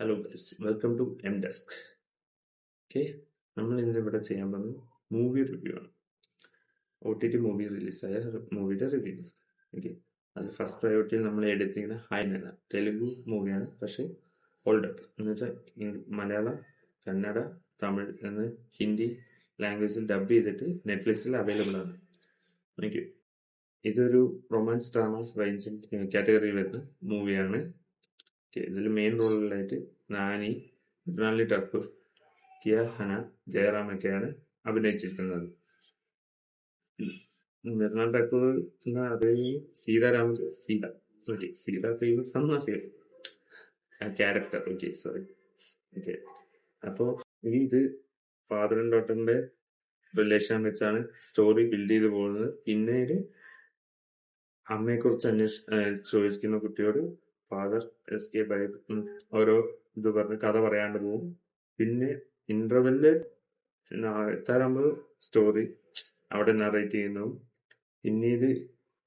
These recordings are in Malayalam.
Hello guys, welcome to M desk. Okay, നമ്മൾ ഇന്ന് ഇവിടെ ചെയ്യാൻ പോകുന്നത് മൂവി റിവ്യൂ ആണ്. OTT മൂവി റിലീസായ മൂവിയുടെ റിവ്യൂ. ഓക്കെ, അത് ഫസ്റ്റ് പ്രയോറിറ്റിയിൽ നമ്മൾ എടുത്തിരിക്കുന്ന ഹൈനന തെലുഗു മൂവിയാണ്. പക്ഷേ ഓൾഡ് എന്ന് വെച്ചാൽ മലയാളം, കന്നഡ, തമിഴ് എന്ന് ഹിന്ദി ലാംഗ്വേജിൽ ഡബ് ചെയ്തിട്ട് നെറ്റ്ഫ്ലിക്സിൽ അവൈലബിൾ ആണ്. ഓക്കെ, ഇതൊരു റൊമാൻസ് ഡ്രാമ റേഞ്ചിൽ കാറ്റഗറിയിൽ വരുന്ന മൂവിയാണ്. ഇതിൽ മെയിൻ റോളിലായിട്ട് നാനി, മൃണാലി ഠാക്കൂർ, കിയ ഹന, ജയറാമൊക്കെയാണ് അഭിനയിച്ചിരിക്കുന്നത്. മൃണാൽ ഠാക്കൂർ അതേ സീത ഫേമസ് ആണെന്ന് അറിയാം ക്യാരക്ടർ. ഓക്കെ, അപ്പോ ഇത് ഫാദർ ആൻഡ് ഡോട്ടറിന്റെ റിലേഷൻ വെച്ചാണ് സ്റ്റോറി ബിൽഡ് ചെയ്ത് പോകുന്നത്. പിന്നീട് അമ്മയെ കുറിച്ച് ചോദിക്കുന്ന കുട്ടിയോട് ഫാദർ എസ്കേപ്പ് ആയി ഓരോ ഇത് പറഞ്ഞ് കഥ പറയാണ്ട് പോകും. പിന്നെ ഇന്റർവെല്ല് എത്താറാകുമ്പോൾ സ്റ്റോറി അവിടെ നറേറ്റ് ചെയ്യുന്നു. പിന്നീട്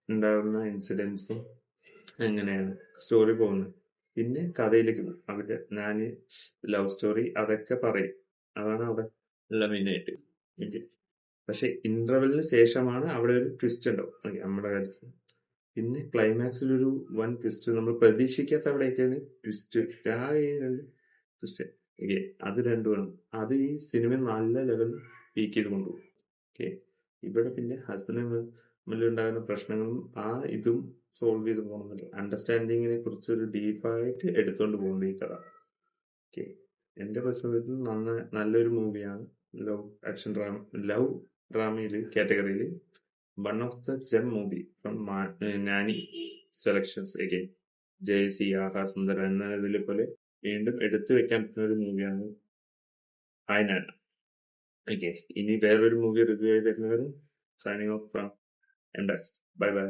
ഉണ്ടാകുന്ന ഇൻസിഡൻസും എങ്ങനെയാണ് സ്റ്റോറി പോകുന്നത്. പിന്നെ കഥയിലേക്ക് പോകും. അവിടെ ഞാന് ലവ് സ്റ്റോറി അതൊക്കെ പറയും. അതാണ് അവിടെ ഉള്ള മെയിനായിട്ട്. പക്ഷെ ഇന്റർവെല്ലിന് ശേഷമാണ് അവിടെ ഒരു ട്വിസ്റ്റ് ഉണ്ടാവും നമ്മുടെ കാര്യത്തിൽ. പിന്നെ ക്ലൈമാക്സിൽ ഒരു വൻ ട്വിസ്റ്റ്, നമ്മൾ പ്രതീക്ഷിക്കാത്ത അവിടെയൊക്കെയാണ് ട്വിസ്റ്റ്. ട്വിസ്റ്റ് അത് രണ്ടുമാണ്. അത് ഈ സിനിമ നല്ല ലെവൽ പീക്ക് ചെയ്ത് കൊണ്ടുപോകും. ഓക്കെ, ഇവിടെ പിന്നെ ഹസ്ബൻഡ് തമ്മിലുണ്ടാകുന്ന പ്രശ്നങ്ങളും ഇതും സോൾവ് ചെയ്ത് പോകുന്നില്ല. അണ്ടർസ്റ്റാൻഡിങ്ങിനെ കുറിച്ച് ഒരു ഡീപ്പായിട്ട് എടുത്തുകൊണ്ട് പോകുന്നുണ്ട് ഈ കഥ. ഓക്കെ, എന്റെ പെർസ്പെക്ടീവിൽ നല്ലൊരു മൂവിയാണ്. ലവ് ഡ്രാമയിൽ കാറ്റഗറിയിൽ one of the gem movie from Nani selections again. ജയസി, ആഹാ സുന്ദര എന്നതിലെ പോലെ വീണ്ടും എടുത്തു വെക്കാൻ പറ്റുന്ന ഒരു മൂവിയാണ് ആയനാന. ഓക്കെ, ഇനി വേറൊരു മൂവി റിവ്യൂ ആയി വരുന്നവരും signing off from M desk. Bye by.